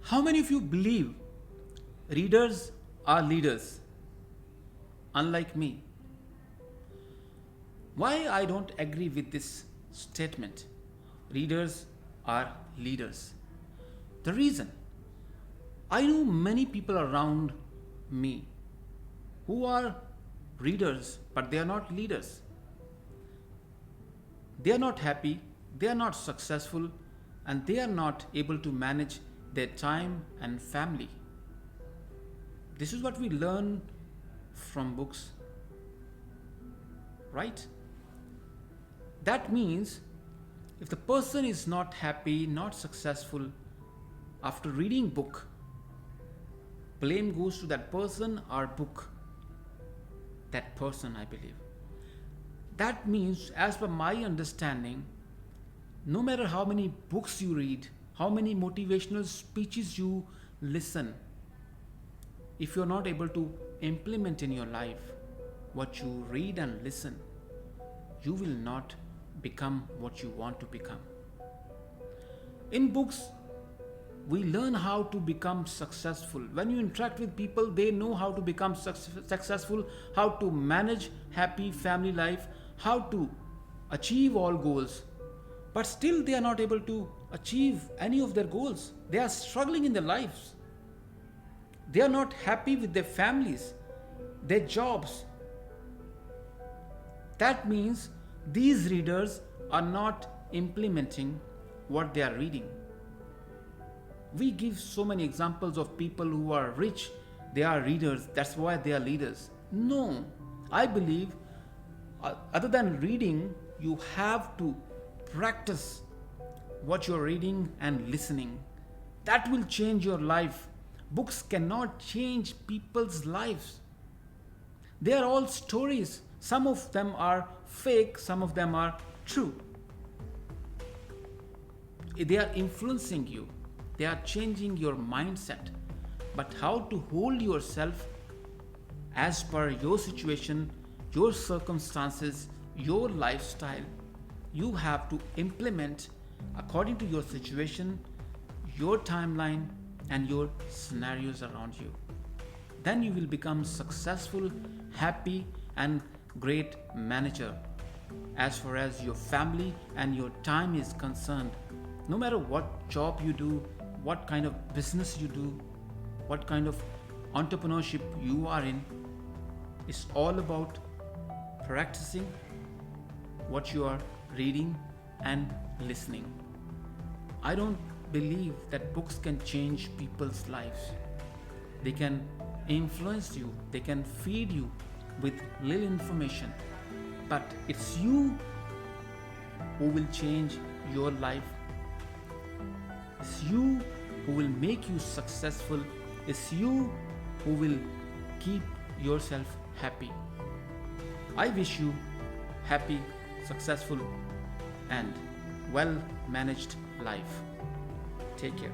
How many of you believe readers are leaders? Unlike me. Why I don't agree with this statement? Readers are leaders. The reason, I know many people around me who are readers but they are not leaders. They are not happy, they are not successful, and they are not able to manage their time and family. This is what we learn from books, right? That means if the person is not happy, not successful after reading book, blame goes to that person or book. That person, I believe. That means, as per my understanding, no matter how many books you read, how many motivational speeches you listen, if you're not able to implement in your life what you read and listen, you will not become what you want to become. In books, we learn how to become successful. When you interact with people, they know how to become successful, how to manage happy family life, how to achieve all goals. But still they are not able to achieve any of their goals. They are struggling in their lives. They are not happy with their families, their jobs. That means these readers are not implementing what they are reading. We give so many examples of people who are rich, they are readers, that's why they are leaders. No, I believe other than reading, you have to practice what you're reading and listening. That will change your life. Books cannot change people's lives. They are all stories. Some of them are fake, some of them are true. They are influencing you. They are changing your mindset. But how to hold yourself as per your situation, your circumstances, your lifestyle, you have to implement according to your situation, your timeline, and your scenarios around you. Then you will become successful, happy, and great manager as far as your family and your time is concerned. No matter what job you do, what kind of business you do, what kind of entrepreneurship you are in, it's all about practicing what you are reading and listening. I don't believe that books can change people's lives. They can influence you, they can feed you with little information, but it's you who will change your life. It's you who will make you successful. It's you who will keep yourself happy. I wish you happy, successful, and well managed life. Take care.